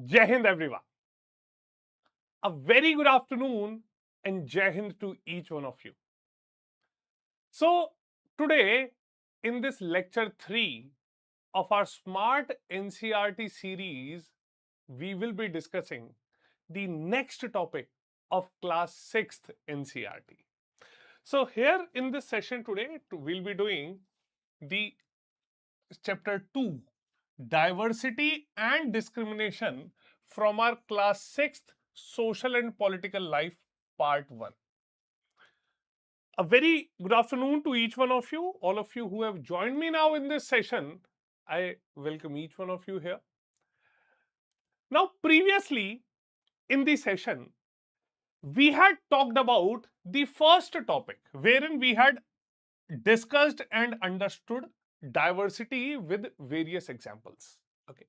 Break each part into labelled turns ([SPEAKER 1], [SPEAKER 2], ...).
[SPEAKER 1] Jai Hind everyone. A very good afternoon and Jai Hind to each one of you. So today in this lecture 3 of our Smart NCERT series, we will be discussing the next topic of class 6th NCERT. So here in this session today, we'll be doing the chapter 2, Diversity and Discrimination from our class 6th Social and Political Life part 1. A very good afternoon to each one of you, all of you who have joined me now in this session. I welcome each one of you here. Now, previously in the session, we had talked about the first topic wherein we had discussed and understood diversity with various examples. Okay.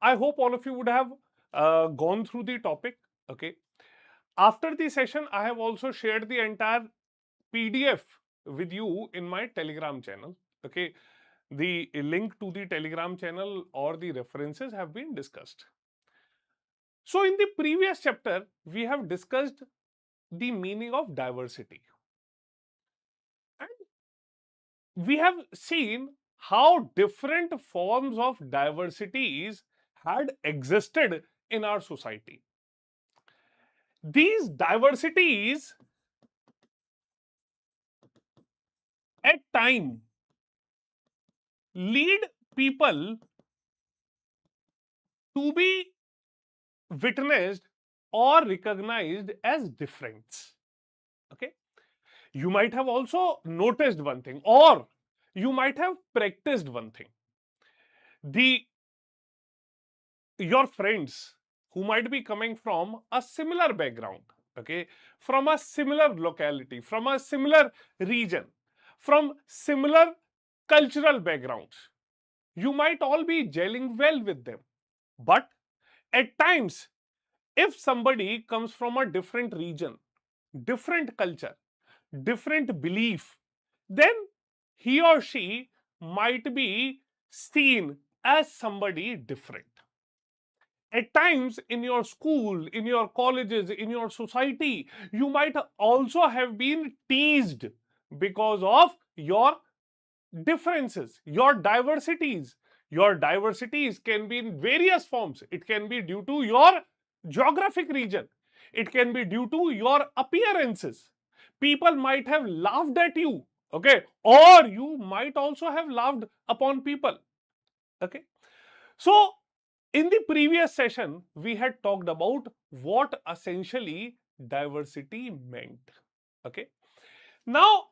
[SPEAKER 1] I hope all of you would have gone through the topic. Okay. After the session, I have also shared the entire PDF with you in my Telegram channel. Okay. The link to the Telegram channel or the references have been discussed. So, in the previous chapter, we have discussed the meaning of diversity. And we have seen how different forms of diversities had existed in our society. These diversities at time lead people to be witnessed or recognized as different. Okay, you might have also noticed one thing, or you might have practiced one thing. Your friends who might be coming from a similar background, okay, from a similar locality, from a similar region, from similar cultural backgrounds, you might all be gelling well with them. But at times, if somebody comes from a different region, different culture, different belief, then he or she might be seen as somebody different. At times in your school, in your colleges, in your society, you might also have been teased because of your differences, your diversities. Your diversities can be in various forms. It can be due to your geographic region, it can be due to your appearances. People might have laughed at you, okay, or you might also have laughed upon people. Okay, so in the previous session, we had talked about what essentially diversity meant. Okay. Now,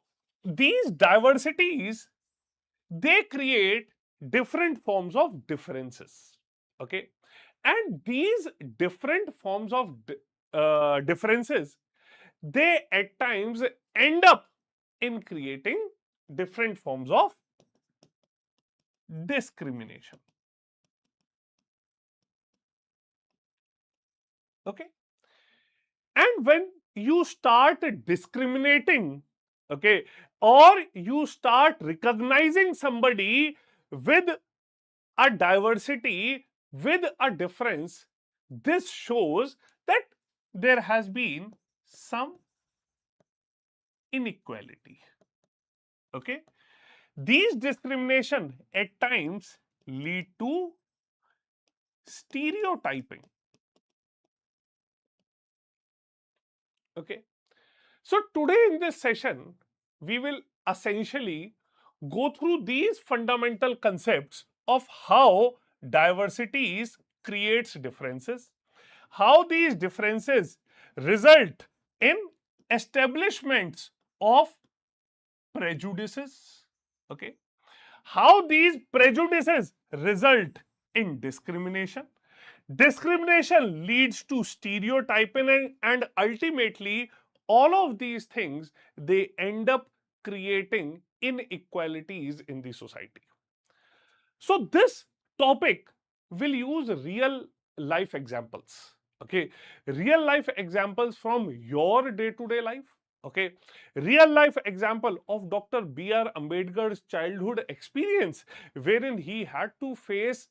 [SPEAKER 1] these diversities, they create different forms of differences. Okay. And these different forms of differences, they at times end up in creating different forms of discrimination. Okay. And when you start discriminating, okay, or you start recognizing somebody with a diversity, with a difference, this shows that there has been some inequality. Okay, these discrimination at times lead to stereotyping. Okay, so today in this session, we will essentially go through these fundamental concepts of how diversities creates differences, how these differences result in establishments of prejudices, okay, how these prejudices result in discrimination. Discrimination leads to stereotyping, and ultimately all of these things, they end up creating inequalities in the society. So this topic will use real life examples. Okay, real life examples from your day-to-day life. Okay, real life example of Dr. B.R. Ambedkar's childhood experience, wherein he had to face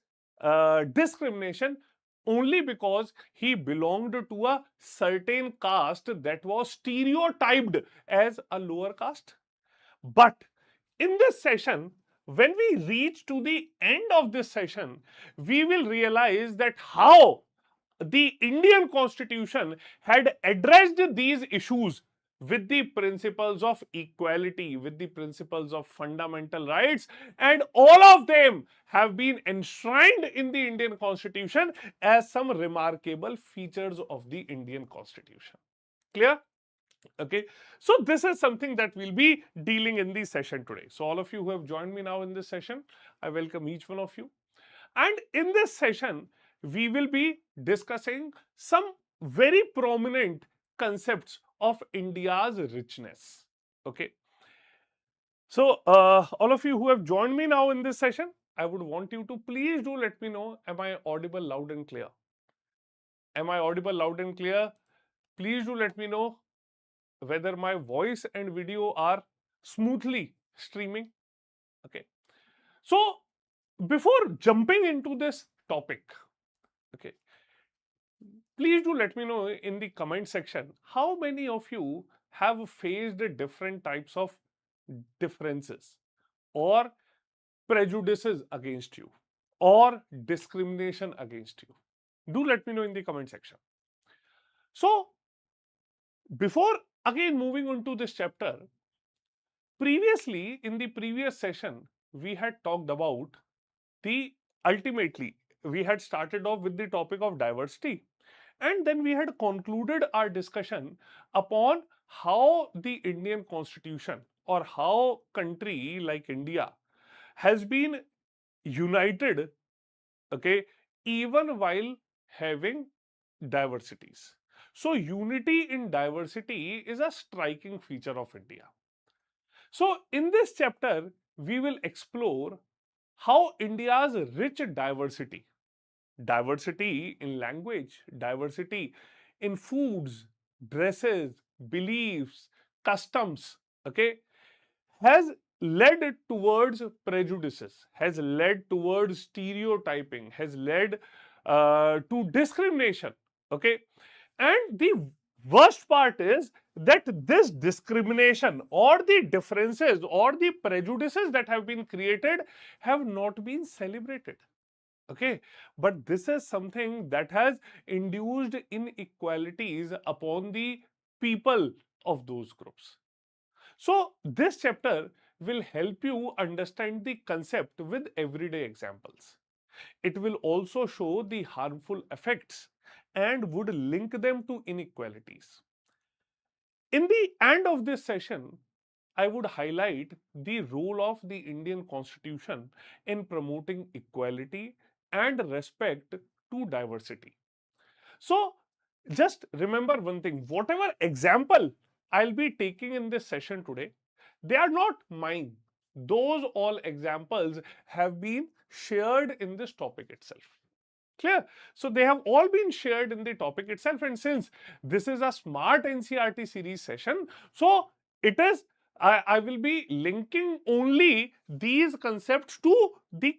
[SPEAKER 1] discrimination only because he belonged to a certain caste that was stereotyped as a lower caste. But in this session, when we reach to the end of this session, we will realize that how the Indian Constitution had addressed these issues with the principles of equality, with the principles of fundamental rights, and all of them have been enshrined in the Indian Constitution as some remarkable features of the Indian Constitution. Clear? Okay, so this is something that we'll be dealing in the session today. So all of you who have joined me now in this session, I welcome each one of you. And in this session, we will be discussing some very prominent concepts of India's richness. Okay, so all of you who have joined me now in this session, I would want you to please do let me know, am I audible loud and clear? Am I audible loud and clear? Please do let me know whether my voice and video are smoothly streaming. Okay, so before jumping into this topic, okay, please do let me know in the comment section how many of you have faced different types of differences or prejudices against you or discrimination against you. Do let me know in the comment section. So before again moving on to this chapter, previously in the previous session we had talked about the ultimately we had started off with the topic of diversity, and then we had concluded our discussion upon how the Indian Constitution or how country like India has been united, okay, even while having diversities. So unity in diversity is a striking feature of India. So in this chapter we will explore how India's rich diversity, diversity in language, diversity in foods, dresses, beliefs, customs, okay, has led towards prejudices, has led towards stereotyping, has led to discrimination, okay. And the worst part is that this discrimination or the differences or the prejudices that have been created have not been celebrated. Okay, but this is something that has induced inequalities upon the people of those groups. So this chapter will help you understand the concept with everyday examples. It will also show the harmful effects and would link them to inequalities. In the end of this session, I would highlight the role of the Indian Constitution in promoting equality and respect to diversity. So, just remember one thing, whatever example I'll be taking in this session today, they are not mine. Those all examples have been shared in this topic itself. Clear? So they have all been shared in the topic itself, and since this is a smart NCERT series session, so it is I will be linking only these concepts to the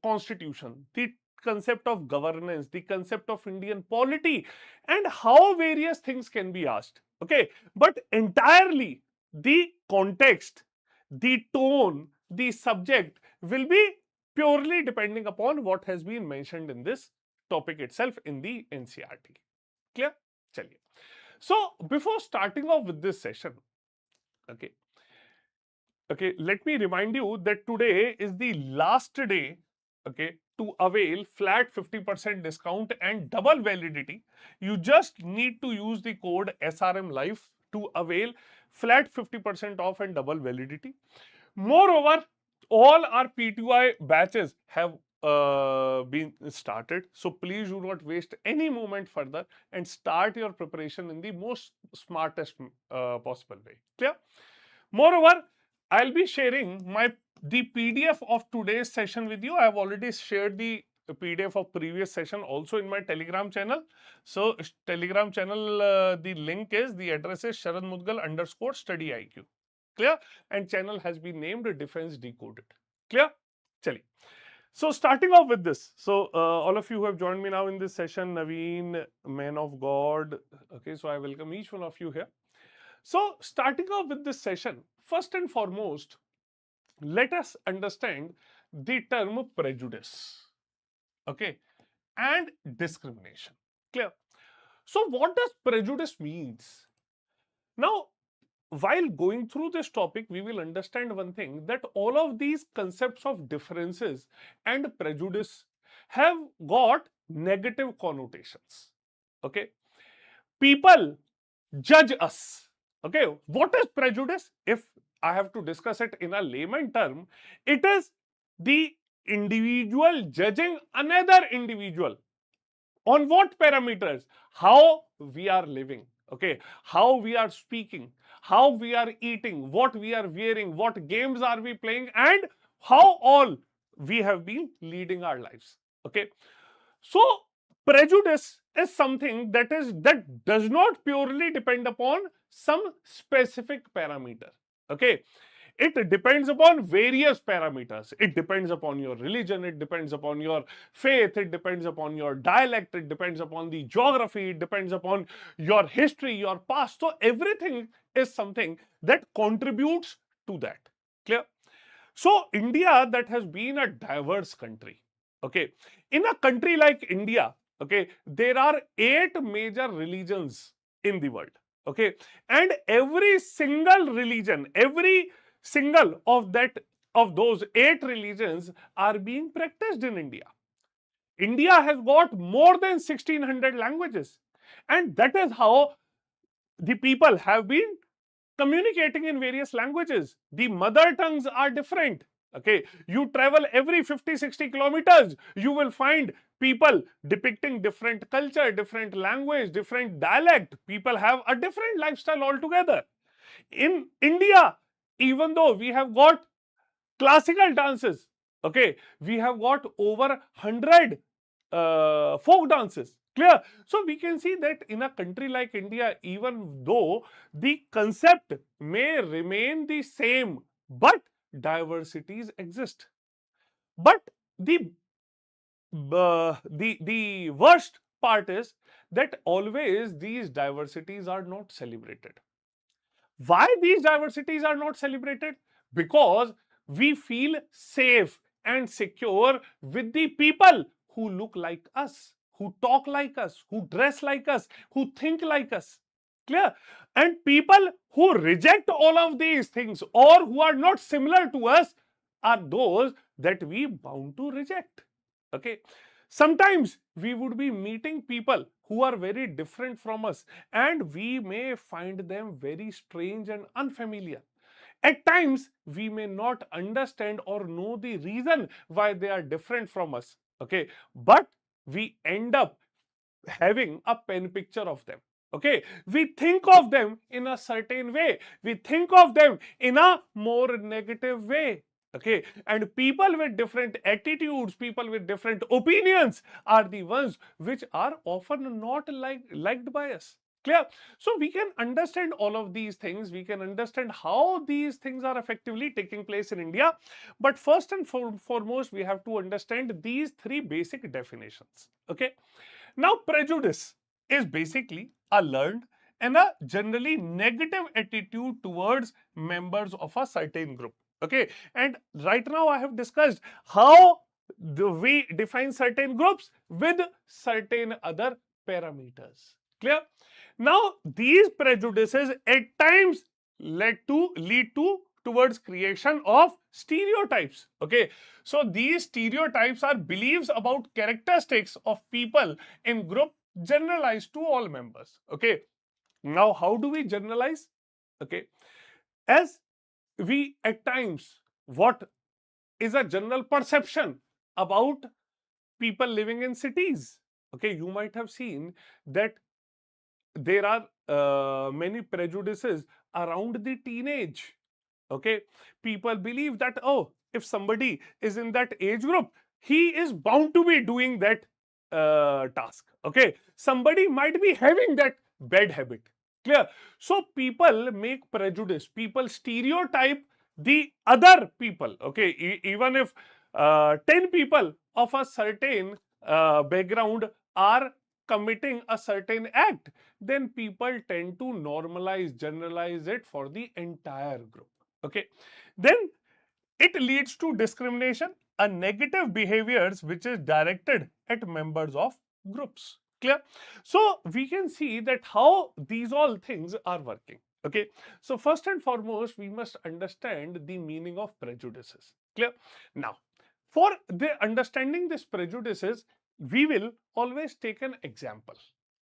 [SPEAKER 1] constitution, the concept of governance, the concept of Indian polity, and how various things can be asked. Okay, but entirely the context, the tone, the subject will be purely depending upon what has been mentioned in this topic itself in the NCERT. Clear? Chaliye. So before starting off with this session, okay, let me remind you that today is the last day, okay, to avail flat 50% discount and double validity. You just need to use the code SRM Life to avail flat 50% off and double validity. Moreover, all our PTY batches have been started. So please do not waste any moment further and start your preparation in the most smartest possible way. Clear? Moreover, I'll be sharing the PDF of today's session with you. I have already shared the PDF of previous session also in my Telegram channel. So Telegram channel, the link is, the address is SharadMudgal_StudyIQ. Clear? And channel has been named Defense Decoded. Clear? Chali. So starting off with this, so all of you who have joined me now in this session, Naveen, man of God, okay, so I welcome each one of you here. So starting off with this session, first and foremost, let us understand the term prejudice, okay, and discrimination. Clear? So what does prejudice means? Now, while going through this topic, we will understand one thing, that all of these concepts of differences and prejudice have got negative connotations. Okay. People judge us. Okay. What is prejudice? If I have to discuss it in a layman term, it is the individual judging another individual. On what parameters? How we are living, okay, how we are speaking, how we are eating, what we are wearing, what games are we playing, and how all we have been leading our lives. Okay, so prejudice is something that does not purely depend upon some specific parameter. Okay, it depends upon various parameters. It depends upon your religion, it depends upon your faith, it depends upon your dialect, it depends upon the geography, it depends upon your history, your past. So everything is something that contributes to that. Clear? So India, that has been a diverse country. Okay, in a country like India, okay, there are 8 major religions in the world. Okay, and every single religion, every single of those 8 religions are being practiced in India. India has got more than 1600 languages, and that is how the people have been communicating in various languages. The mother tongues are different. Okay, you travel every 50-60 kilometers, you will find people depicting different culture, different language, different dialect. People have a different lifestyle altogether. In India, even though we have got classical dances, okay, we have got over 100 folk dances. Clear? So we can see that in a country like India, even though the concept may remain the same, but diversities exist. But the the worst part is that always these diversities are not celebrated. Why these diversities are not celebrated? Because we feel safe and secure with the people who look like us, who talk like us, who dress like us, who think like us. Clear? And people who reject all of these things or who are not similar to us are those that we bound to reject. Okay. Sometimes we would be meeting people who are very different from us, and we may find them very strange and unfamiliar. At times, we may not understand or know the reason why they are different from us. Okay, but we end up having a pen picture of them. Okay, we think of them in a certain way, we think of them in a more negative way. Okay, and people with different attitudes, people with different opinions are the ones which are often not liked by us. Clear? So we can understand all of these things, we can understand how these things are effectively taking place in India. But first and foremost, we have to understand these 3 basic definitions. Okay, now, prejudice is basically a learned and a generally negative attitude towards members of a certain group. Okay, and right now I have discussed how we define certain groups with certain other parameters. Clear? Now, these prejudices at times lead to towards creation of stereotypes. Okay, so these stereotypes are beliefs about characteristics of people in group generalized to all members. Okay, now how do we generalize? Okay, as we at times, what is a general perception about people living in cities? Okay, you might have seen that there are many prejudices around the teenage. Okay, people believe that, oh, if somebody is in that age group, he is bound to be doing that task. Okay, somebody might be having that bad habit. Clear? So people make prejudice, people stereotype the other people. Okay, even if 10 people of a certain background are committing a certain act, then people tend to normalize, generalize it for the entire group. Okay, then it leads to discrimination, a negative behaviors which is directed at members of groups. Clear? So we can see that how these all things are working. Okay, so first and foremost, we must understand the meaning of prejudices. Clear? Now, for the understanding this prejudices, we will always take an example.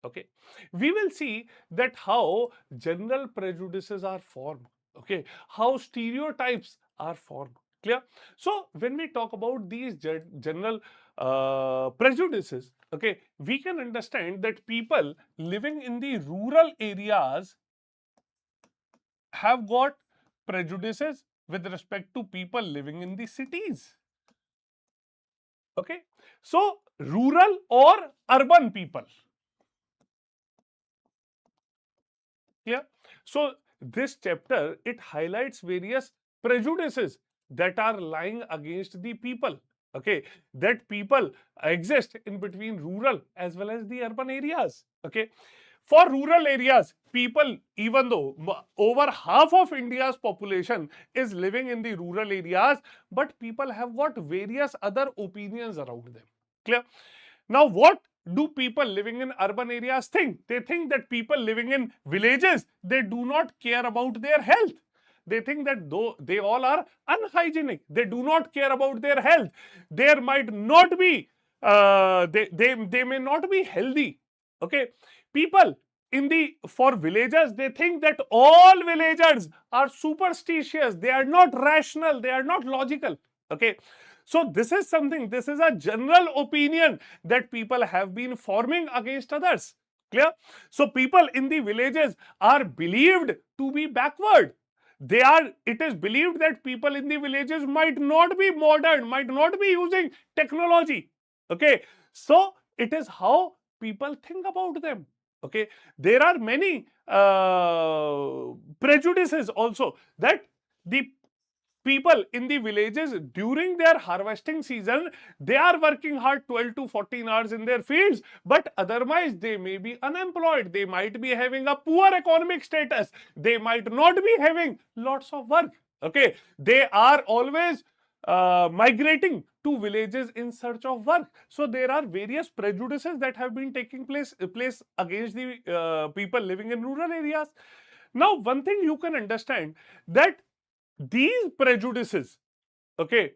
[SPEAKER 1] Okay, we will see that how general prejudices are formed. Okay, how stereotypes are formed. Clear? So when we talk about these general prejudices, okay, we can understand that people living in the rural areas have got prejudices with respect to people living in the cities. Okay, so rural or urban people. Yeah. So this chapter, it highlights various prejudices that are lying against the people. Okay, that people exist in between rural as well as the urban areas. Okay, for rural areas, people, even though over half of India's population is living in the rural areas, but people have got various other opinions around them. Clear? Now, what do people living in urban areas think? They think that people living in villages, they do not care about their health. They think that though they all are unhygienic, they do not care about their health. There might not be, they may not be healthy. Okay, people in the for villagers, they think that all villagers are superstitious. They are not rational. They are not logical. Okay, so this is something. This is a general opinion that people have been forming against others. Clear? So people in the villages are believed to be backward. They are, it is believed that people in the villages might not be modern, might not be using technology. Okay, so it is how people think about them. Okay, there are many prejudices also that the people in the villages during their harvesting season, they are working hard 12 to 14 hours in their fields, but otherwise they may be unemployed, they might be having a poor economic status, they might not be having lots of work. Okay, they are always migrating to villages in search of work. So there are various prejudices that have been taking place against the people living in rural areas. Now, one thing you can understand that these prejudices, okay,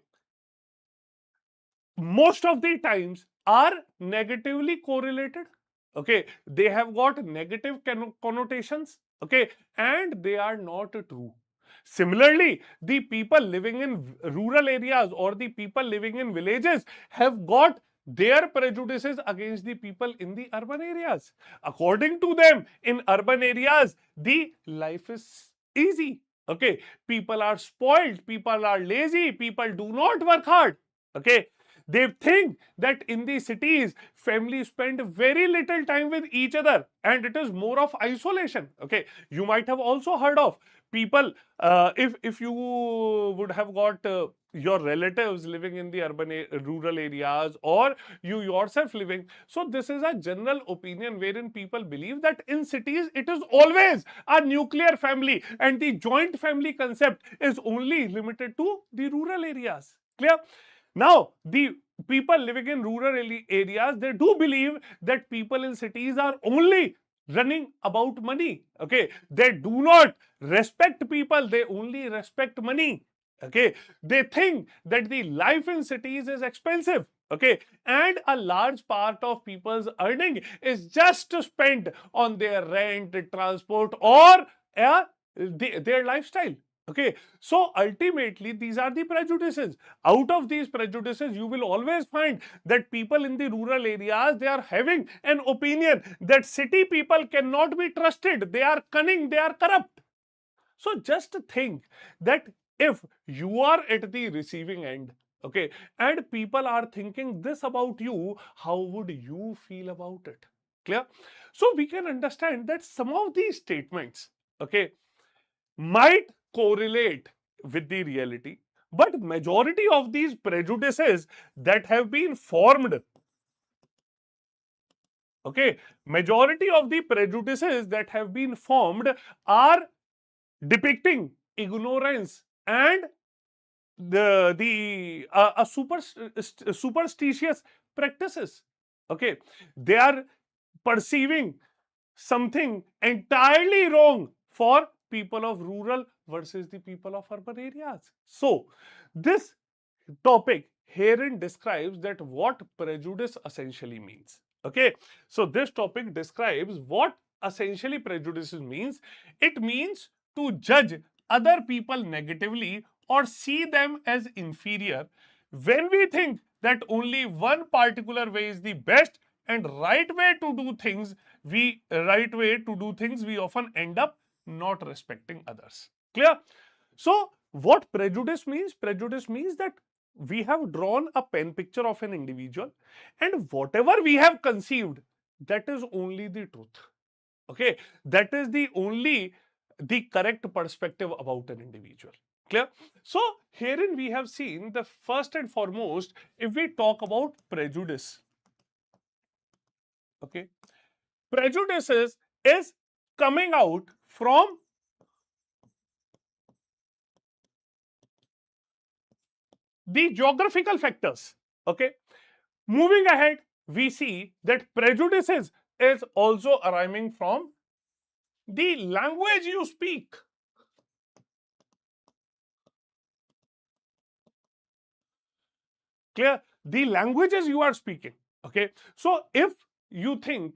[SPEAKER 1] most of the times are negatively correlated. Okay, they have got negative connotations. Okay, and they are not true. Similarly, the people living in rural areas or the people living in villages have got their prejudices against the people in the urban areas. According to them, in urban areas, the life is easy. Okay, people are spoiled, people are lazy, people do not work hard. Okay, they think that in the cities, families spend very little time with each other and it is more of isolation. Okay, you might have also heard of people, if you would have got your relatives living in the rural areas, or you yourself living. So this is a general opinion wherein people believe that in cities it is always a nuclear family and the joint family concept is only limited to the rural areas. Clear? Now, the people living in rural areas, they do believe that people in cities are only running about money. Okay, they do not respect people, they only respect money. Okay, they think that the life in cities is expensive. Okay, and a large part of people's earning is just spent on their rent, transport, or their lifestyle. Okay, so ultimately these are the prejudices. Out of these prejudices, you will always find that people in the rural areas, they are having an opinion that city people cannot be trusted, they are cunning, they are corrupt. So just think that if you are at the receiving end, okay, and people are thinking this about you, how would you feel about it? Clear? So we can understand that some of these statements, okay, might correlate with the reality, But majority of these prejudices that have been formed, okay, majority of the prejudices that have been formed are depicting ignorance and the superstitious practices. Okay, they are perceiving something entirely wrong for people of rural versus the people of urban areas. So this topic herein describes that what prejudice essentially means. Okay, so this topic describes what essentially prejudice means. It means to judge other people negatively or see them as inferior when we think that only one particular way is the best and right way to do things. We often end up not respecting others. Clear? So what prejudice means? Prejudice means that we have drawn a pen picture of an individual, and whatever we have conceived, that is only the truth. Okay, that is the correct perspective about an individual. Clear? So herein we have seen the first and foremost, if we talk about prejudice, okay, prejudices is coming out from the geographical factors. Okay, moving ahead, we see that prejudices is also arising from the language you speak. Clear? The languages you are speaking. Okay, so if you think,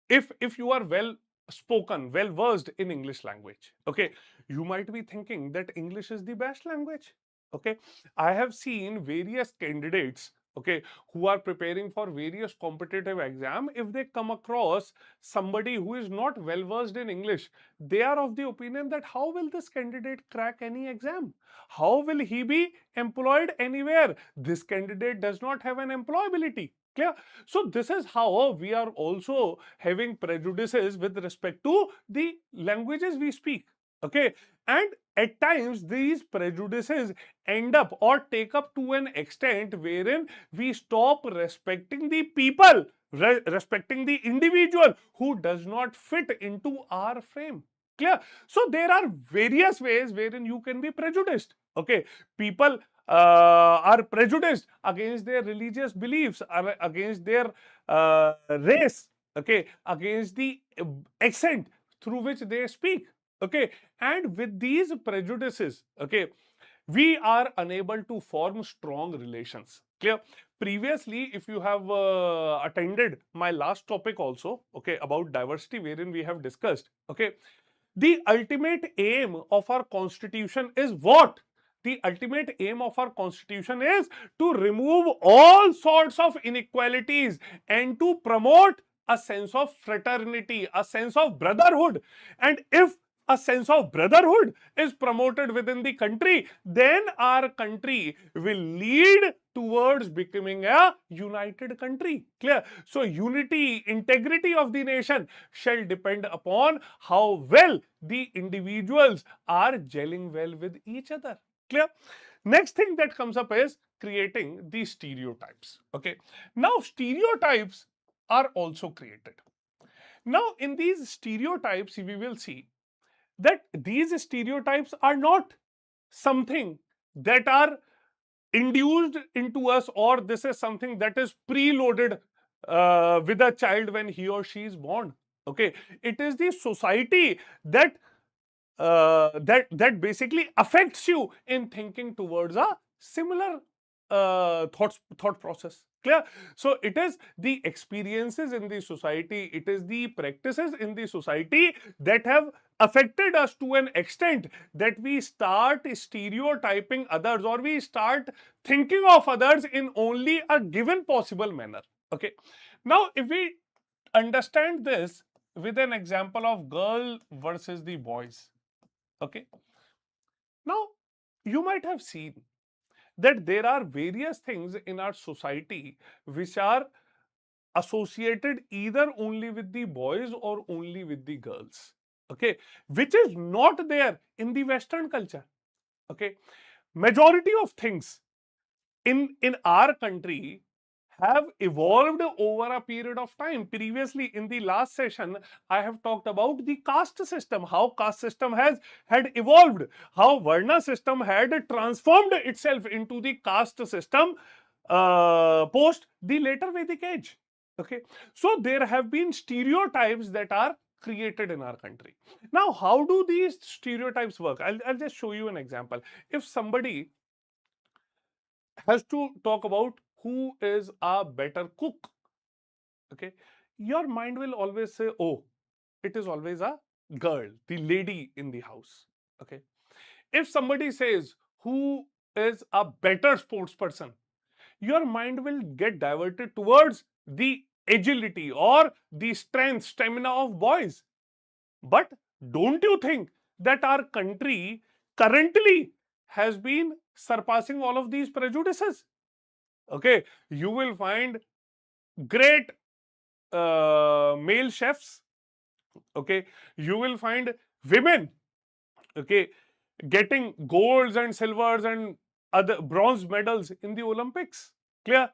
[SPEAKER 1] if you are well spoken, well versed in English language, okay, you might be thinking that English is the best language. Okay, I have seen various candidates, okay, who are preparing for various competitive exam. If they come across somebody who is not well versed in English, they are of the opinion that how will this candidate crack any exam? How will he be employed anywhere? This candidate does not have an employability. Clear? So this is how we are also having prejudices with respect to the languages we speak. Okay, and at times these prejudices end up or take up to an extent wherein we stop respecting the people, respecting the individual who does not fit into our frame. Clear? So there are various ways wherein you can be prejudiced. Okay, people are prejudiced against their religious beliefs, against their race, okay, against the accent through which they speak. Okay, and with these prejudices, okay, we are unable to form strong relations. Clear? Previously, if you have attended my last topic also, okay, about diversity, wherein we have discussed, okay, the ultimate aim of our constitution is what? The ultimate aim of our constitution is to remove all sorts of inequalities and to promote a sense of fraternity, a sense of brotherhood. And if a sense of brotherhood is promoted within the country, then our country will lead towards becoming a united country. Clear? So unity, integrity of the nation shall depend upon how well the individuals are gelling well with each other. Clear? Next thing that comes up is creating the stereotypes. Okay, now stereotypes are also created. Now in these stereotypes we will see that these stereotypes are not something that are induced into us, or this is something that is preloaded with a child when he or she is born. Okay, it is the society that that basically affects you in thinking towards a similar thought process. Clear? So it is the experiences in the society, it is the practices in the society that have affected us to an extent that we start stereotyping others, or we start thinking of others in only a given possible manner. Okay, now if we understand this with an example of girl versus the boys. Okay, now you might have seen that there are various things in our society which are associated either only with the boys or only with the girls. Okay, which is not there in the Western culture. Okay, majority of things in our country have evolved over a period of time. Previously, in the last session, I have talked about the caste system, how caste system had evolved, how Varna system had transformed itself into the caste system post the later Vedic age. Okay, so there have been stereotypes that are created in our country. Now, how do these stereotypes work? I'll just show you an example. If somebody has to talk about who is a better cook, okay, your mind will always say, oh, it is always a girl, the lady in the house. Okay, if somebody says who is a better sports person, your mind will get diverted towards the agility or the strength, stamina of boys. But don't you think that our country currently has been surpassing all of these prejudices? Okay, you will find great male chefs. Okay, you will find women, okay, getting golds and silvers and other bronze medals in the Olympics. Clear?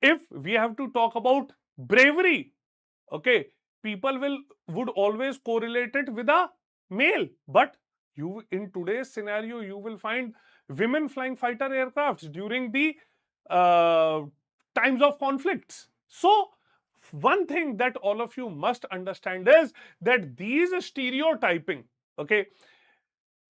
[SPEAKER 1] If we have to talk about bravery, okay, people would always correlate it with a male. But you, in today's scenario, you will find women flying fighter aircrafts during the uh, times of conflicts. So one thing that all of you must understand is that these stereotyping, okay,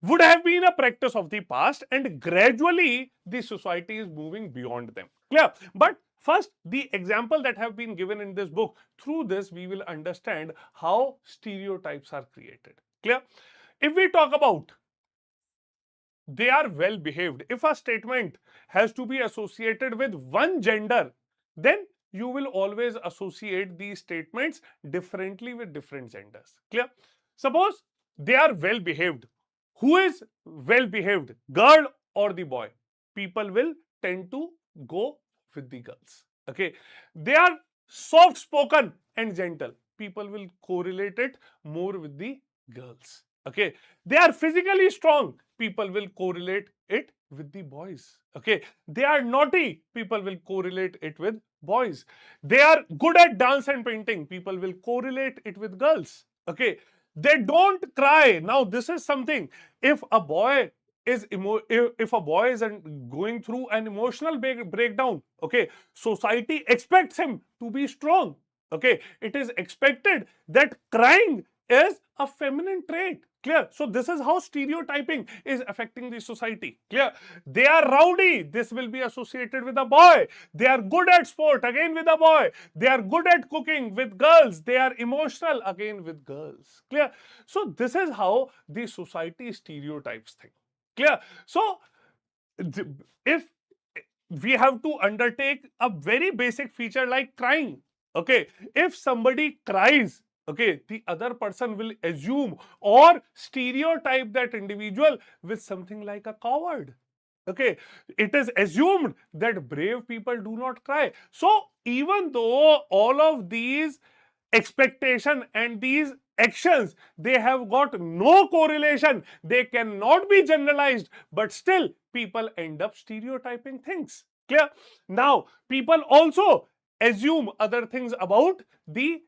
[SPEAKER 1] would have been a practice of the past, and gradually the society is moving beyond them. Clear? But first, the example that have been given in this book, through this we will understand how stereotypes are created. Clear? If we talk about they are well behaved, if a statement has to be associated with one gender, then you will always associate these statements differently with different genders. Clear? Suppose they are well behaved. Who is well behaved, girl or the boy? People will tend to go with the girls. Okay, they are soft spoken and gentle. People will correlate it more with the girls. Okay, they are physically strong. People will correlate it with the boys. Okay, they are naughty. People will correlate it with boys. They are good at dance and painting. People will correlate it with girls. Okay, they don't cry. Now this is something, if a boy is if a boy is going through an emotional breakdown, okay, society expects him to be strong. Okay, it is expected that crying is a feminine trait. Clear? So this is how stereotyping is affecting the society. Clear? They are rowdy. This will be associated with a boy. They are good at sport, again with a boy. They are good at cooking, with girls. They are emotional, again with girls. Clear? So this is how the society stereotypes things. Clear? So if we have to undertake a very basic feature like crying, okay, if somebody cries, okay, the other person will assume or stereotype that individual with something like a coward. Okay, it is assumed that brave people do not cry. So even though all of these expectation and these actions, they have got no correlation, they cannot be generalized, but still people end up stereotyping things. Clear? Now people also assume other things about the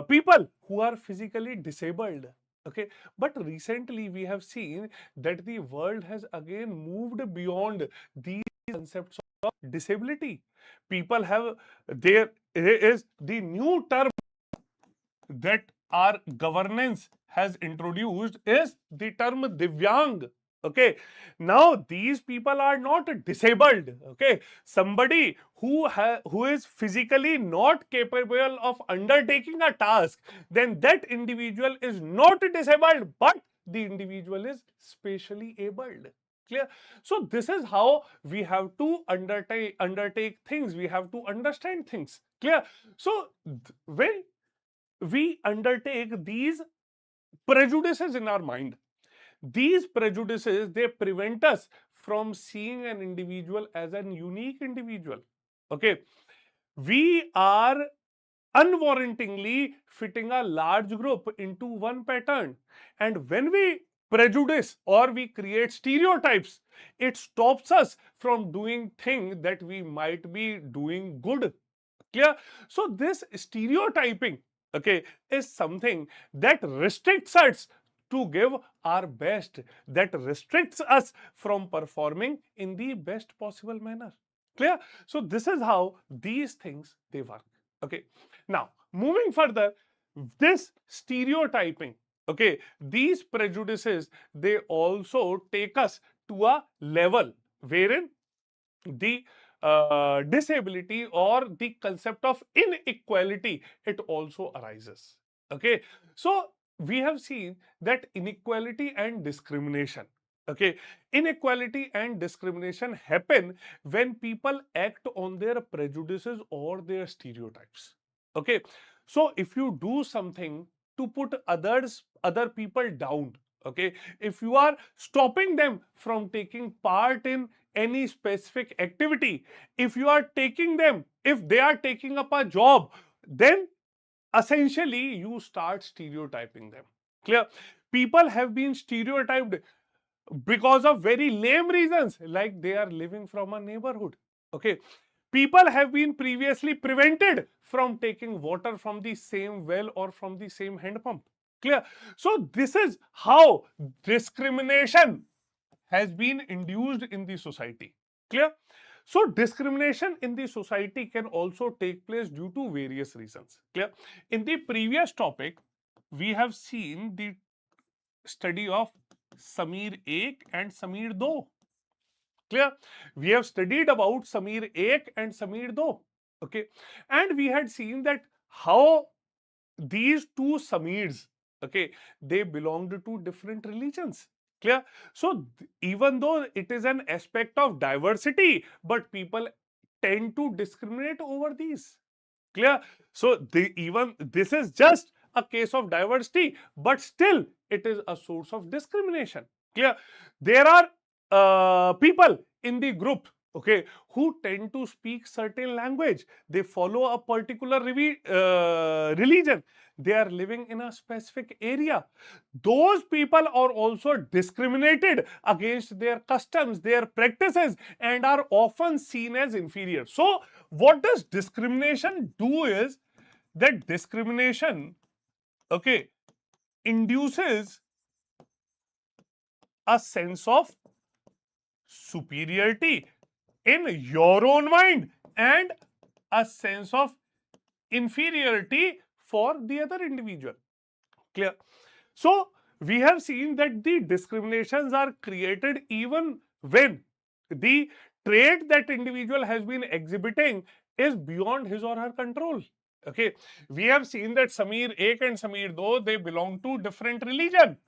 [SPEAKER 1] people who are physically disabled. Okay, but recently we have seen that the world has again moved beyond these concepts of disability. People have, there is the new term that our governance has introduced is the term Divyang. Okay, now these people are not disabled. Okay, somebody who is physically not capable of undertaking a task, then that individual is not disabled, but the individual is spatially abled. Clear? So this is how we have to undertake things. We have to understand things. Clear? So when we undertake these prejudices in our mind, these prejudices, they prevent us from seeing an individual as an unique individual. Okay, we are unwarrantingly fitting a large group into one pattern, and when we prejudice or we create stereotypes, it stops us from doing things that we might be doing good. Clear? So this stereotyping, okay, is something that restricts us to give our best, that restricts us from performing in the best possible manner. Clear? So this is how these things they work. Okay. Now moving further, this stereotyping, okay, these prejudices, they also take us to a level wherein the disability or the concept of inequality, it also arises. Okay, so we have seen that inequality and discrimination, okay, inequality and discrimination happen when people act on their prejudices or their stereotypes. Okay, so if you do something to put other people down, okay, if you are stopping them from taking part in any specific activity, if you are taking them, if they are taking up a job, then essentially you start stereotyping them. Clear? People have been stereotyped because of very lame reasons, like they are living from a neighborhood. Okay, people have been previously prevented from taking water from the same well or from the same hand pump. Clear? So this is how discrimination has been induced in the society. Clear? So discrimination in the society can also take place due to various reasons. Clear? In the previous topic, we have seen the study of Samir 1 and Samir 2. Clear? We have studied about Samir 1 and Samir 2. Okay. And we had seen that how these two Samirs, okay, they belonged to different religions. Clear? So even though it is an aspect of diversity, but people tend to discriminate over these. Clear? So even this is just a case of diversity, but still it is a source of discrimination. Clear? There are people in the group, okay, who tend to speak certain language. They follow a particular religion. They are living in a specific area. Those people are also discriminated against their customs, their practices, and are often seen as inferior. So what does discrimination do is that discrimination, okay, induces a sense of superiority in your own mind and a sense of inferiority for the other individual. Clear? So we have seen that the discriminations are created even when the trait that individual has been exhibiting is beyond his or her control. Okay, we have seen that Samir 1 and Samir 2, they belong to different religion.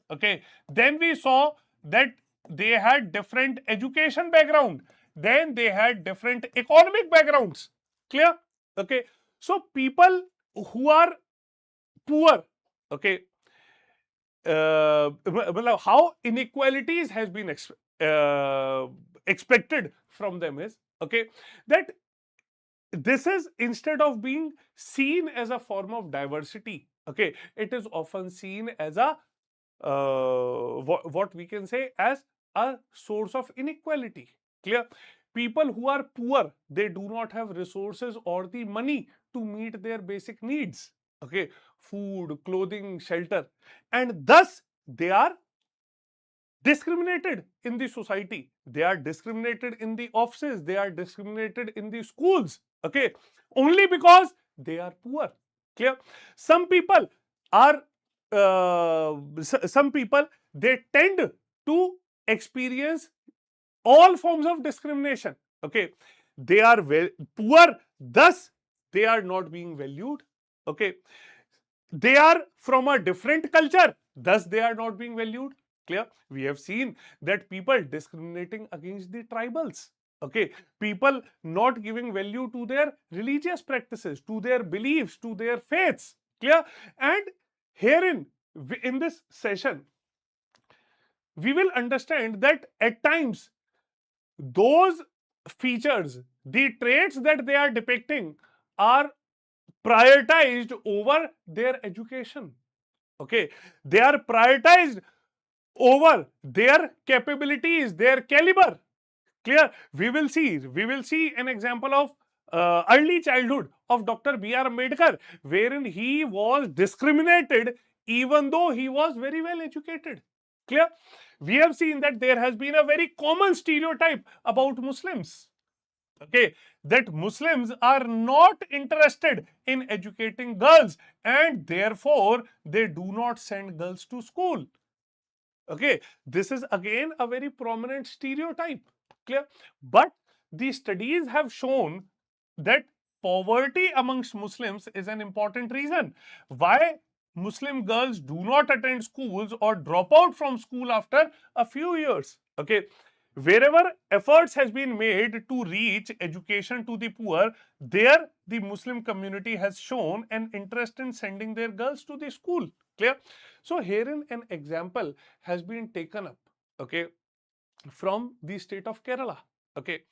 [SPEAKER 1] Okay, then we saw that they had different education background, then they had different economic backgrounds. Clear? Okay, so people who are poor, okay, how inequalities has been expected from them is, okay, that this is, instead of being seen as a form of diversity, okay, it is often seen as a what we can say as a source of inequality. Clear? People who are poor, they do not have resources or the money to meet their basic needs. Okay, food, clothing, shelter, and thus they are discriminated in the society. They are discriminated in the offices. They are discriminated in the schools. Okay, only because they are poor. Clear? Some people are some people, they tend to experience all forms of discrimination. Okay, they are poor, thus they are not being valued. Okay, they are from a different culture, thus they are not being valued. Clear? We have seen that people discriminating against the tribals. Okay, people not giving value to their religious practices, to their beliefs, to their faiths. Clear? And herein, in this session, we will understand that at times those features, the traits that they are depicting, are prioritized over their education. Okay, they are prioritized over their capabilities, their caliber. Clear? We will see an example of early childhood of Dr. B.R. Ambedkar, wherein he was discriminated even though he was very well educated. Clear? We have seen that there has been a very common stereotype about Muslims. Okay, that Muslims are not interested in educating girls and therefore they do not send girls to school. Okay, this is again a very prominent stereotype. Clear? But the studies have shown that poverty amongst Muslims is an important reason why Muslim girls do not attend schools or drop out from school after a few years. Okay, wherever efforts has been made to reach education to the poor, there the Muslim community has shown an interest in sending their girls to the school. Clear? So herein an example has been taken up, okay, from the state of Kerala. Okay,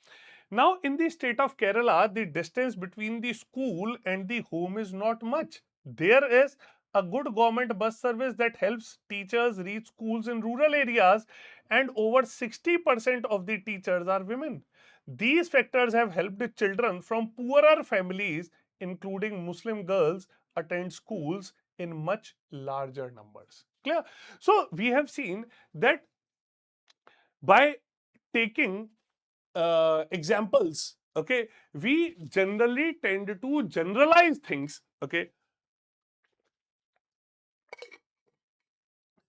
[SPEAKER 1] now in the state of Kerala, the distance between the school and the home is not much. There is a good government bus service that helps teachers reach schools in rural areas, and over 60% of the teachers are women. These factors have helped children from poorer families, including Muslim girls, attend schools in much larger numbers. Clear? So we have seen that by taking examples, okay, we generally tend to generalize things, okay,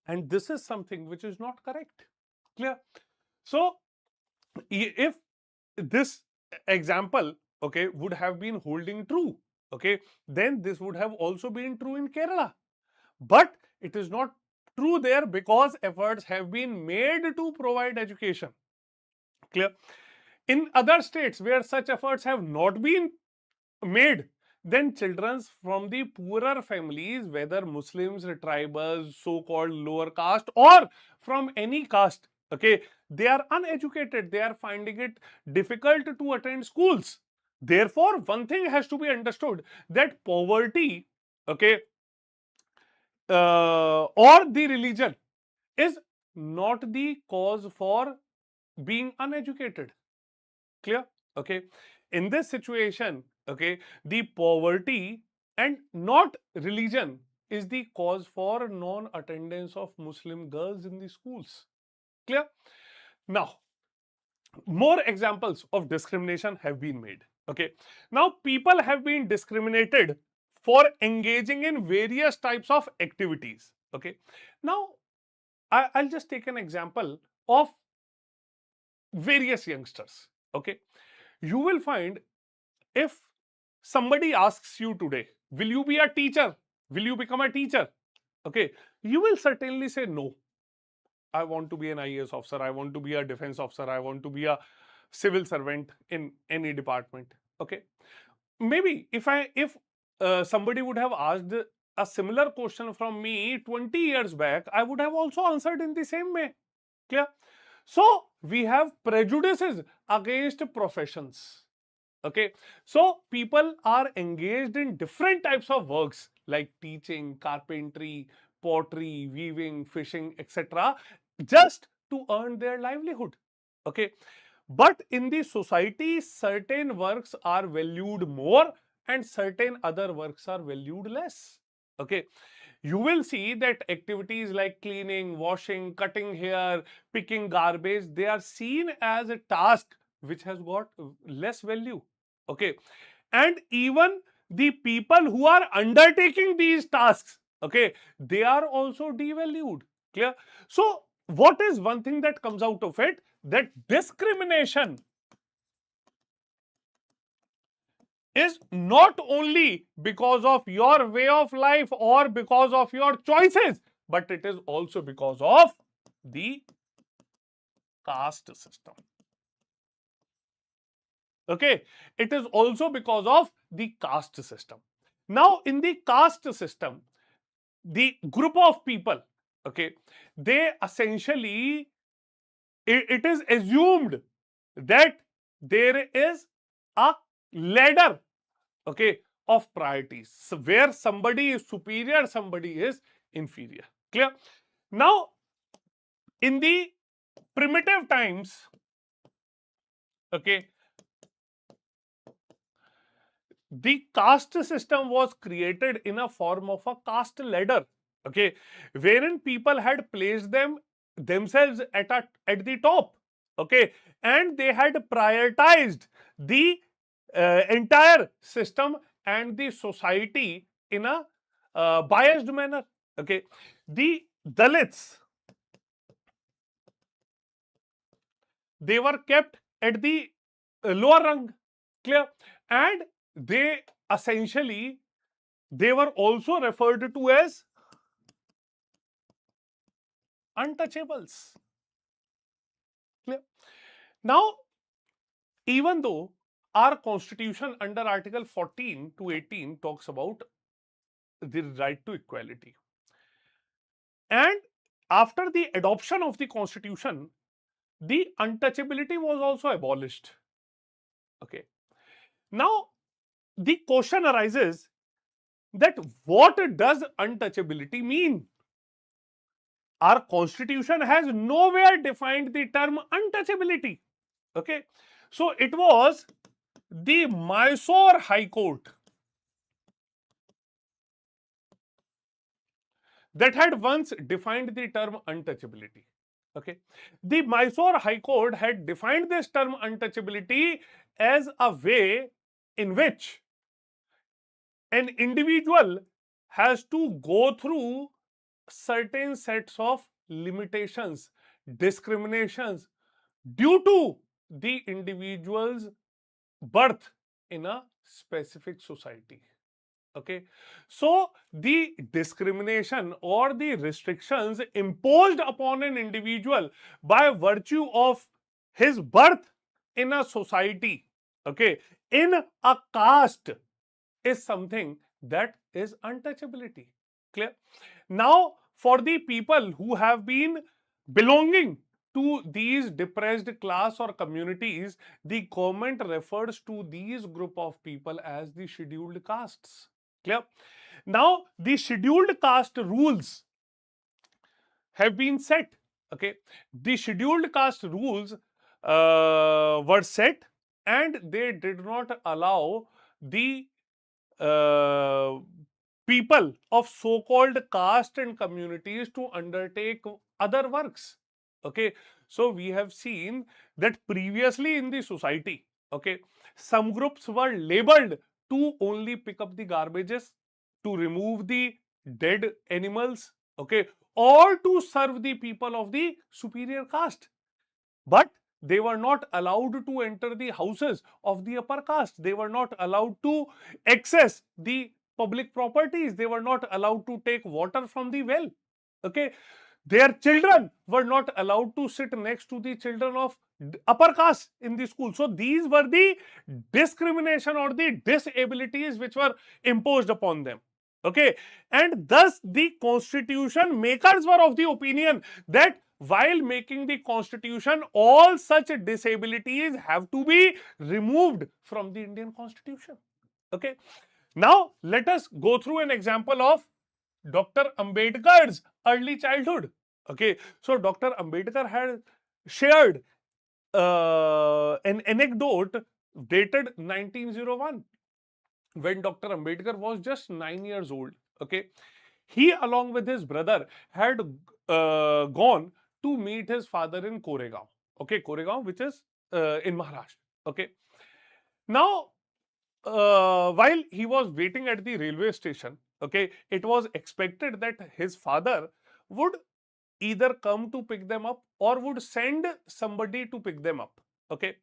[SPEAKER 1] and this is something which is not correct. Clear? So if this example, okay, would have been holding true, okay, then this would have also been true in Kerala, but it is not true there because efforts have been made to provide education. Clear? In other states where such efforts have not been made, then children from the poorer families, whether Muslims, tribals, so-called lower caste, or from any caste, okay, they are uneducated. They are finding it difficult to attend schools. Therefore, one thing has to be understood, that poverty, okay, or the religion is not the cause for being uneducated. Clear? Okay. In this situation, okay, the poverty and not religion is the cause for non-attendance of Muslim girls in the schools. Clear? Now, more examples of discrimination have been made. Okay. Now, people have been discriminated for engaging in various types of activities. Okay. Now, I'll just take an example of various youngsters. Okay. You will find, if somebody asks you today, will you be a teacher? Will you become a teacher? Okay, you will certainly say no. I want to be an IAS officer. I want to be a defense officer. I want to be a civil servant in any department. Okay, maybe if somebody would have asked a similar question from me 20 years back, I would have also answered in the same way. Clear? So we have prejudices against professions. Okay, so people are engaged in different types of works like teaching, carpentry, pottery, weaving, fishing, etc., just to earn their livelihood. Okay, but in the society, certain works are valued more and certain other works are valued less. Okay, you will see that activities like cleaning, washing, cutting hair, picking garbage, they are seen as a task which has got less value. Okay, and even the people who are undertaking these tasks, okay, they are also devalued. Clear? So what is one thing that comes out of it? That discrimination is not only because of your way of life or because of your choices, but it is also because of the caste system. Okay, it is also because of the caste system. Now, in the caste system, the group of people, okay, they essentially, it is assumed that there is a ladder, okay, of priorities, so where somebody is superior, somebody is inferior. Clear? Now, in the primitive times, okay, the caste system was created in a form of a caste ladder, okay, wherein people had placed themselves at the top, okay, and they had prioritized the entire system and the society in a biased manner, okay. The Dalits, they were kept at the lower rung, clear, and they essentially, they were also referred to as untouchables, clear. Now, even though our constitution under article 14 to 18 talks about the right to equality, and after the adoption of the constitution, the untouchability was also abolished, okay. Now the question arises that what does untouchability mean? Our constitution has nowhere defined the term untouchability, okay. So it was the Mysore High Court that had once defined the term untouchability, okay. The Mysore High Court had defined this term untouchability as a way in which an individual has to go through certain sets of limitations, discriminations due to the individual's birth in a specific society, okay. So the discrimination or the restrictions imposed upon an individual by virtue of his birth in a society, okay, in a caste, is something that is untouchability, clear. Now for the people who have been belonging to these depressed class or communities, the government refers to these group of people as the scheduled castes, clear. Now the scheduled caste rules have been set, okay. The scheduled caste rules were set, and they did not allow the uh, people of so-called caste and communities to undertake other works, okay. So we have seen that previously in the society, okay, some groups were labeled to only pick up the garbages, to remove the dead animals, okay, or to serve the people of the superior caste, but they were not allowed to enter the houses of the upper caste. They were not allowed to access the public properties. They were not allowed to take water from the well, okay. Their children were not allowed to sit next to the children of upper caste in the school. So these were the discrimination or the disabilities which were imposed upon them, okay. And thus the constitution makers were of the opinion that while making the constitution, all such disabilities have to be removed from the Indian constitution, okay. Now let us go through an example of Dr. Ambedkar's early childhood, okay. So Dr. Ambedkar had shared an anecdote dated 1901, when Dr. Ambedkar was just 9 years old, okay. He along with his brother had gone to meet his father in Koregaon, okay. Koregaon, which is in Maharashtra, okay. Now while he was waiting at the railway station, okay, it was expected that his father would either come to pick them up or would send somebody to pick them up, okay.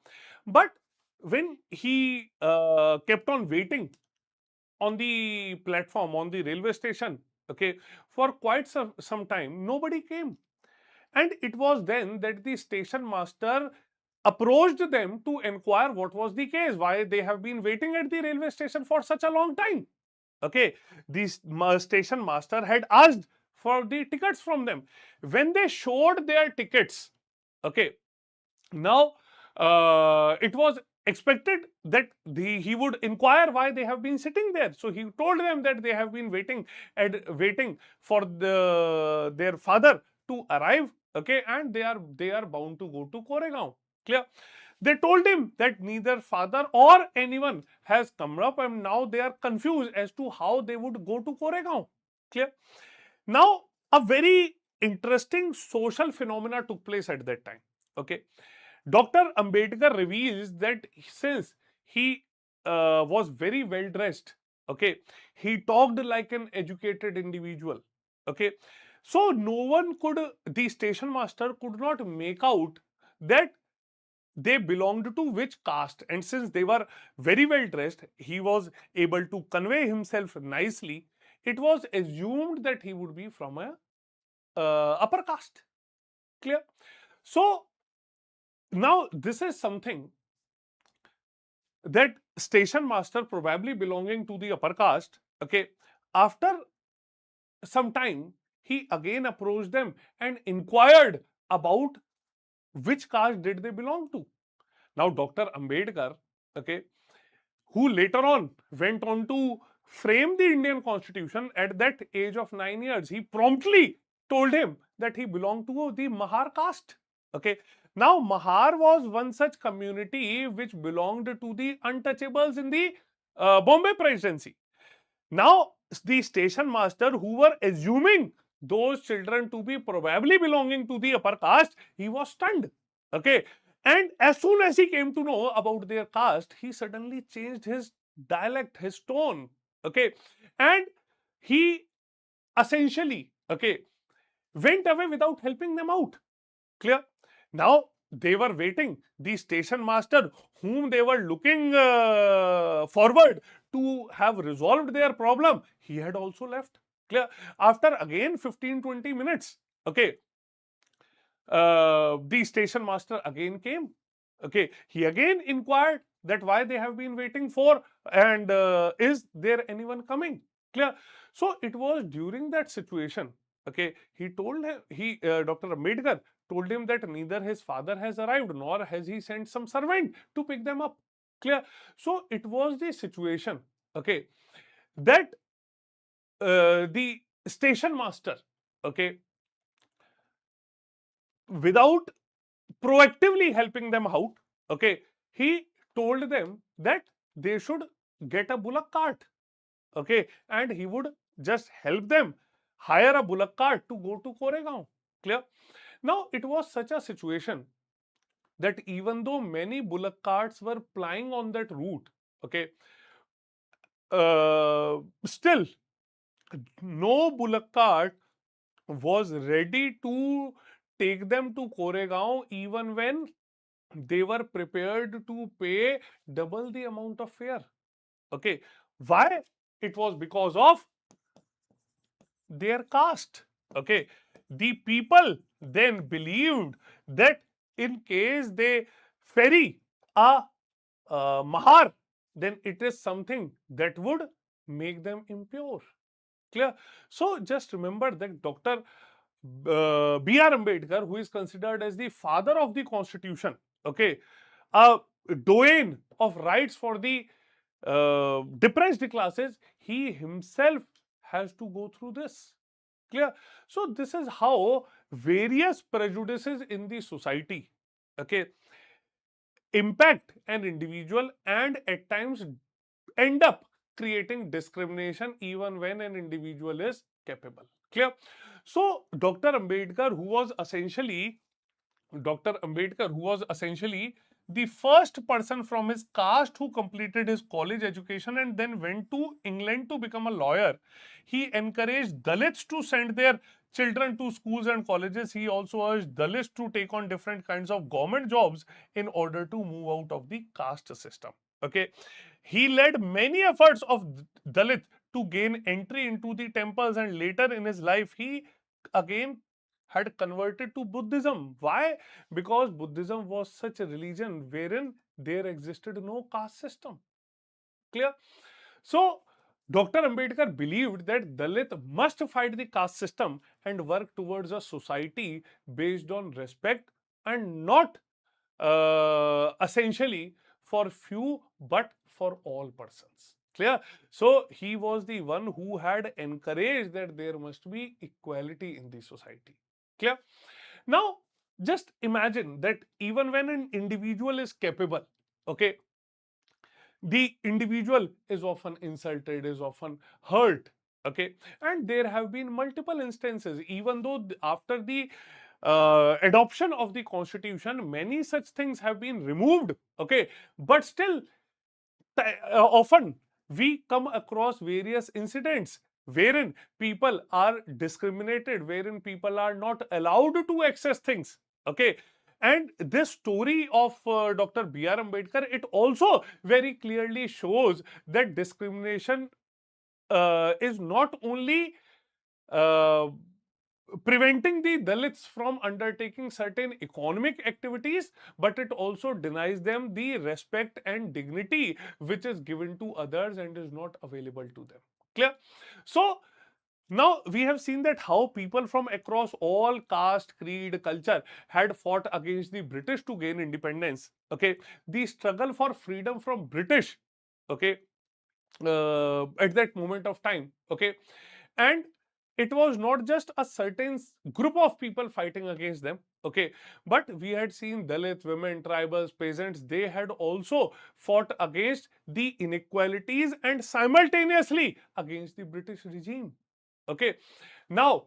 [SPEAKER 1] But when he kept on waiting on the platform, on the railway station, okay, for quite some time, nobody came. And it was then that the station master approached them to inquire what was the case, why they have been waiting at the railway station for such a long time, okay. The station master had asked for the tickets from them. When they showed their tickets, okay, now it was expected that he would inquire why they have been sitting there. So he told them that they have been waiting for their father to arrive okay, and they are bound to go to Koregaon. Clear? They told him that neither father or anyone has come up, and now they are confused as to how they would go to Koregaon. Clear? Now, a very interesting social phenomena took place at that time. Okay, Dr. Ambedkar reveals that since he was very well dressed, okay, he talked like an educated individual. Okay, so no one could, the station master could not make out that they belonged to which caste, and since they were very well dressed, he was able to convey himself nicely. It was assumed that he would be from a upper caste. Clear? So now this is something that station master, probably belonging to the upper caste, okay, after some time he again approached them and inquired about which caste did they belong to. Now Dr. Ambedkar, okay, who later on went on to frame the Indian constitution at that age of 9 years, he promptly told him that he belonged to the Mahar caste. Okay. Now, Mahar was one such community which belonged to the untouchables in the Bombay Presidency. Now, the station master, who were assuming those children to be probably belonging to the upper caste, he was stunned. Okay. And as soon as he came to know about their caste, he suddenly changed his dialect, his tone. Okay. And he essentially, okay, went away without helping them out. Clear? Now they were waiting. The station master, whom they were looking forward to have resolved their problem, he had also left. Clear? After again 15-20 minutes, okay, the station master again came. Okay, he again inquired that why they have been waiting for, and is there anyone coming? Clear? So it was during that situation. Okay, he told him, Dr. Ambedkar told him that neither his father has arrived nor has he sent some servant to pick them up. Clear? So it was the situation. Okay, that the station master, okay, without proactively helping them out, okay, he told them that they should get a bullock cart, okay, and he would just help them hire a bullock cart to go to Koregaon. Clear? Now it was such a situation that even though many bullock carts were plying on that route, okay, still no bullock cart was ready to take them to Koregaon, even when they were prepared to pay double the amount of fare. Okay. Why? It was because of their caste. Okay. The people then believed that in case they ferry a mahar, then it is something that would make them impure. Clear? So just remember that Dr. B.R. Ambedkar, who is considered as the father of the constitution, okay, a doyen of rights for the depressed classes, he himself has to go through this. Clear? So this is how various prejudices in the society, okay, impact an individual and at times end up creating discrimination even when an individual is capable. Clear? So Dr. Ambedkar, who was essentially the first person from his caste who completed his college education and then went to England to become a lawyer. He encouraged Dalits to send their children to schools and colleges. He also urged Dalits to take on different kinds of government jobs in order to move out of the caste system. Okay. He led many efforts of Dalit to gain entry into the temples, and later in his life, he again had converted to Buddhism. Why? Because Buddhism was such a religion wherein there existed no caste system. Clear? So, Dr. Ambedkar believed that Dalit must fight the caste system and work towards a society based on respect and not essentially for few but for all persons. Clear? So he was the one who had encouraged that there must be equality in the society. Clear? Now, just imagine that even when an individual is capable, okay, the individual is often insulted, is often hurt, okay, and there have been multiple instances, even though after the adoption of the constitution many such things have been removed, okay, but still often we come across various incidents wherein people are discriminated, wherein people are not allowed to access things, okay. And this story of Dr. B.R. Ambedkar, it also very clearly shows that discrimination is not only uh, preventing the Dalits from undertaking certain economic activities, but it also denies them the respect and dignity which is given to others and is not available to them. Clear? So, now we have seen that how people from across all caste, creed, culture had fought against the British to gain independence. Okay, the struggle for freedom from British, okay, at that moment of time, okay, and it was not just a certain group of people fighting against them, okay, but we had seen Dalit, women, tribals, peasants, they had also fought against the inequalities and simultaneously against the British regime, okay. Now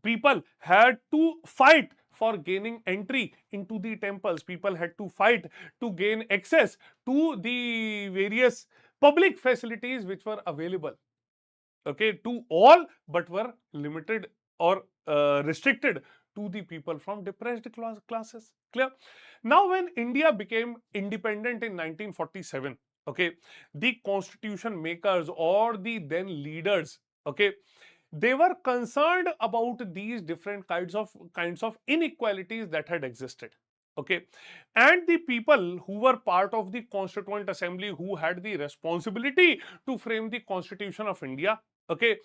[SPEAKER 1] people had to fight for gaining entry into the temples, people had to fight to gain access to the various public facilities which were available, okay, to all, but were limited or restricted to the people from depressed classes. Clear? Now when India became independent in 1947, okay, the constitution makers or the then leaders, okay, they were concerned about these different kinds of inequalities that had existed, okay, and the people who were part of the constituent assembly, who had the responsibility to frame the constitution of India, okay,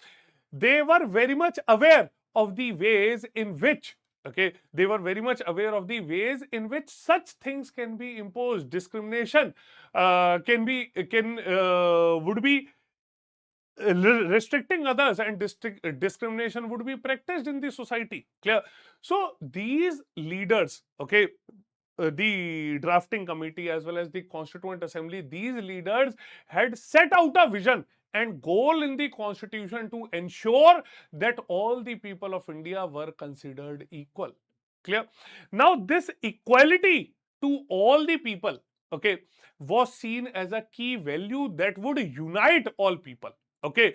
[SPEAKER 1] they were very much aware of the ways in which, okay, they were very much aware of the ways in which such things can be imposed, discrimination can would be restricting others, and discrimination would be practiced in the society. Clear? So these leaders, okay, the drafting committee as well as the constituent assembly, these leaders had set out a vision and goal in the constitution to ensure that all the people of India were considered equal. Clear? Now this equality to all the people, okay, was seen as a key value that would unite all people, okay.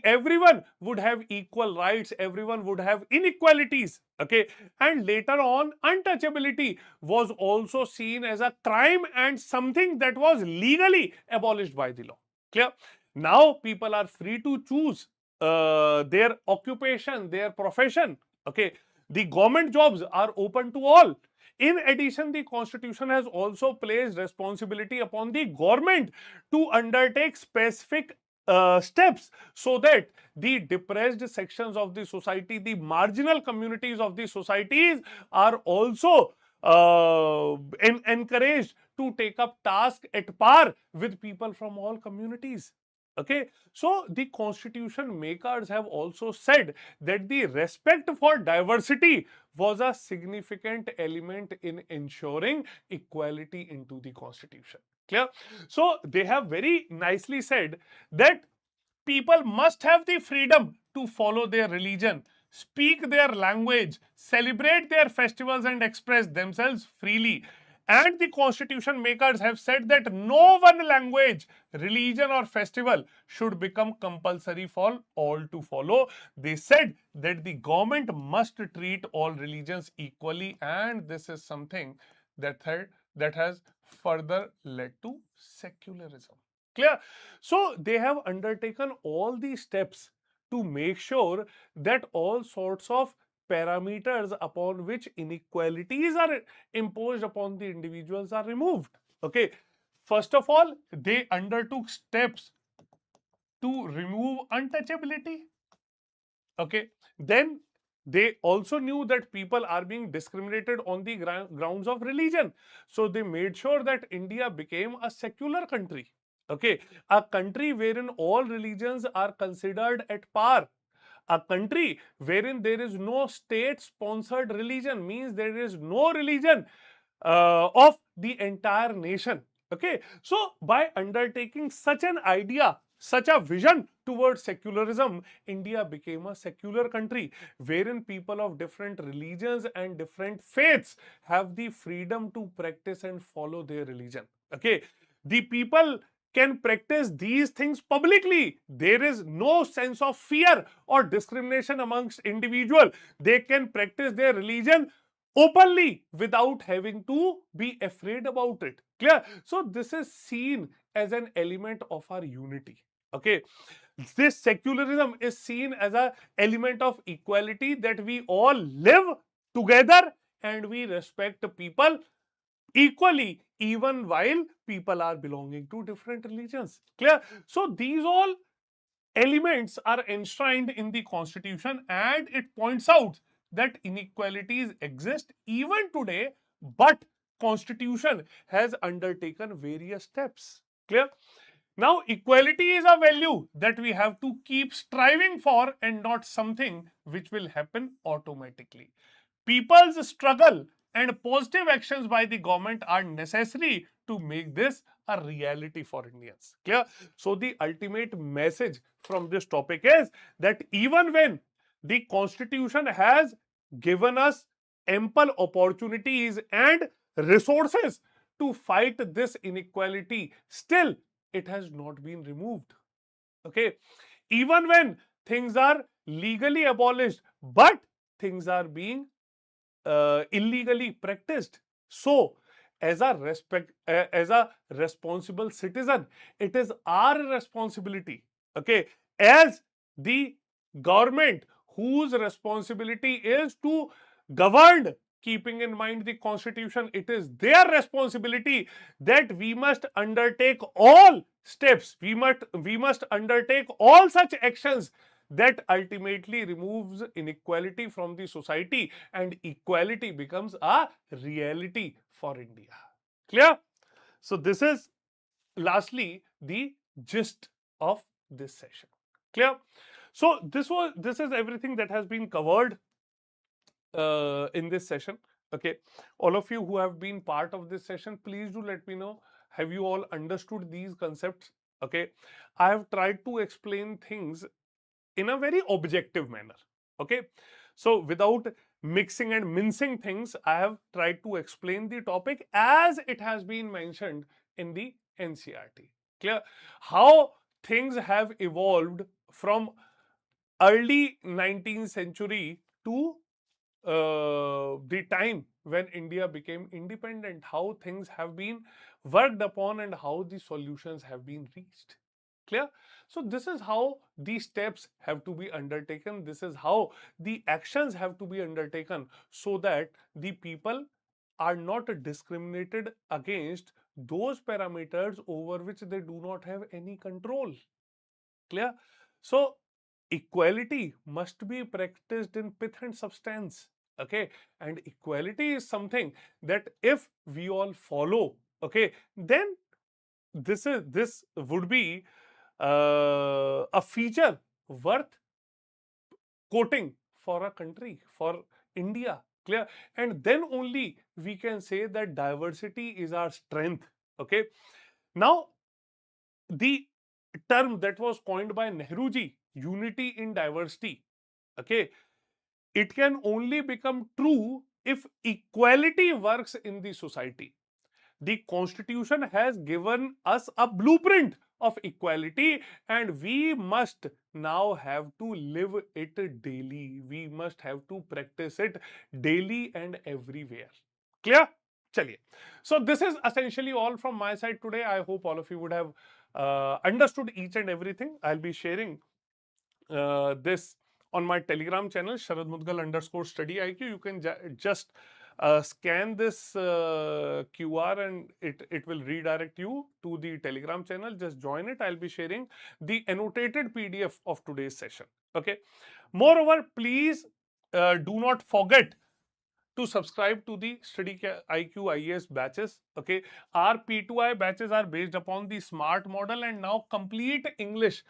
[SPEAKER 1] Everyone would have equal rights, everyone would have inequalities, okay. And later on, untouchability was also seen as a crime and something that was legally abolished by the law. Clear? Now people are free to choose their occupation, their profession, okay. The government jobs are open to all. In addition, the constitution has also placed responsibility upon the government to undertake specific steps so that the depressed sections of the society, the marginal communities of the societies are also encouraged to take up tasks at par with people from all communities. Okay, so the constitution makers have also said that the respect for diversity was a significant element in ensuring equality into the constitution. Clear? So they have very nicely said that people must have the freedom to follow their religion, speak their language, celebrate their festivals, and express themselves freely. And the constitution makers have said that no one language, religion, or festival should become compulsory for all to follow. They said that the government must treat all religions equally, and this is something that has further led to secularism. Clear? So they have undertaken all these steps to make sure that all sorts of parameters upon which inequalities are imposed upon the individuals are removed. Okay. First of all, they undertook steps to remove untouchability. Okay. Then they also knew that people are being discriminated on the grounds of religion. So they made sure that India became a secular country. Okay. A country wherein all religions are considered at par. A country wherein there is no state-sponsored religion means there is no religion of the entire nation. Okay, so by undertaking such an idea, such a vision towards secularism, India became a secular country wherein people of different religions and different faiths have the freedom to practice and follow their religion. Okay, the people can practice these things publicly. There is no sense of fear or discrimination amongst individual. They can practice their religion openly without having to be afraid about it. Clear? So this is seen as an element of our unity. Okay, this secularism is seen as an element of equality, that we all live together and we respect people equally even while people are belonging to different religions. Clear? So these all elements are enshrined in the constitution, and it points out that inequalities exist even today, but constitution has undertaken various steps. Clear? Now equality is a value that we have to keep striving for and not something which will happen automatically. People's struggle and positive actions by the government are necessary to make this a reality for Indians. Clear? So the ultimate message from this topic is that even when the constitution has given us ample opportunities and resources to fight this inequality, still it has not been removed. Okay, even when things are legally abolished, but things are being illegally practiced. So, as a responsible citizen, it is our responsibility. Okay, as the government whose responsibility is to govern, keeping in mind the constitution, it is their responsibility that we must undertake all steps. We must undertake all such actions that ultimately removes inequality from the society and equality becomes a reality for India. Clear? So this is lastly the gist of this session. Clear? So this is everything that has been covered in this session. Okay, all of you who have been part of this session, please do let me know, have you all understood these concepts? Okay, I have tried to explain things in a very objective manner. Okay, so without mixing and mincing things, I have tried to explain the topic as it has been mentioned in the NCERT. Clear? How things have evolved from early 19th century to the time when India became independent, how things have been worked upon and how the solutions have been reached. Clear? So this is how these steps have to be undertaken. This is how the actions have to be undertaken so that the people are not discriminated against those parameters over which they do not have any control. Clear? So equality must be practiced in pith and substance. Okay, and equality is something that if we all follow, okay, then this would be a feature worth quoting for a country, for India. Clear? And then only we can say that diversity is our strength. Okay. Now, the term that was coined by Nehruji, unity in diversity, okay, it can only become true if equality works in the society. The constitution has given us a blueprint of equality, and we must now have to live it daily. We must have to practice it daily and everywhere. Clear? Chaliye. So this is essentially all from my side today. I hope all of you would have understood each and everything. I'll be sharing this on my Telegram channel, Sharad Mudgal underscore StudyIQ. You can just scan this QR and it will redirect you to the Telegram channel. Just join it. I'll be sharing the annotated PDF of today's session. Okay. Moreover, please do not forget to subscribe to the StudyIQ IAS batches. Okay, our P2I batches are based upon the SMART model and now complete English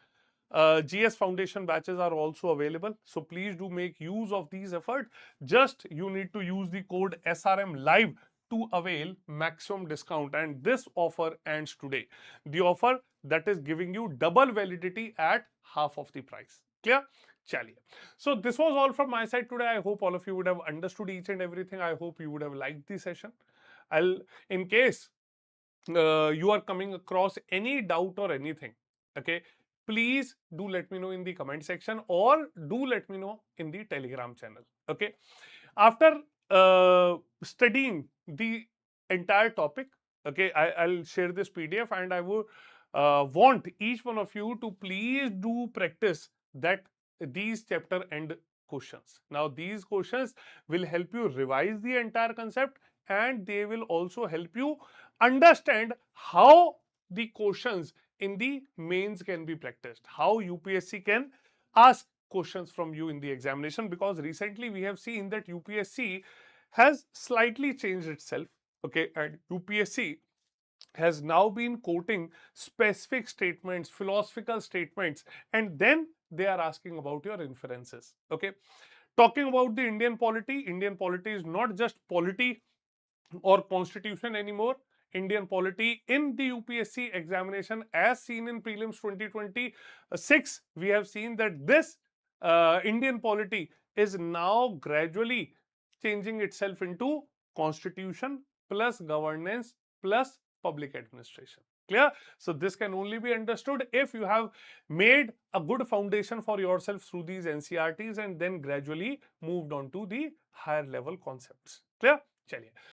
[SPEAKER 1] GS foundation batches are also available. So please do make use of these efforts. Just you need to use the code SRM live to avail maximum discount, and this offer ends today. The offer that is giving you double validity at half of the price. Clear? Chaliye. So this was all from my side today. I hope all of you would have understood each and everything. I hope you would have liked the session. In case you are coming across any doubt or anything, okay, please do let me know in the comment section, or do let me know in the Telegram channel. Okay, after studying the entire topic, okay, I'll share this PDF, and I will want each one of you to please do practice that these chapter end questions. Now these questions will help you revise the entire concept, and they will also help you understand how the questions in the mains can be practiced, how UPSC can ask questions from you in the examination, because recently we have seen that UPSC has slightly changed itself, okay, and UPSC has now been quoting specific statements, philosophical statements, and then they are asking about your inferences. Okay, talking about the Indian polity is not just polity or constitution anymore. Indian polity in the UPSC examination, as seen in prelims 2026, we have seen that this Indian polity is now gradually changing itself into constitution plus governance plus public administration. Clear? So this can only be understood if you have made a good foundation for yourself through these NCERTs, and then gradually moved on to the higher level concepts. Clear? Chaliye.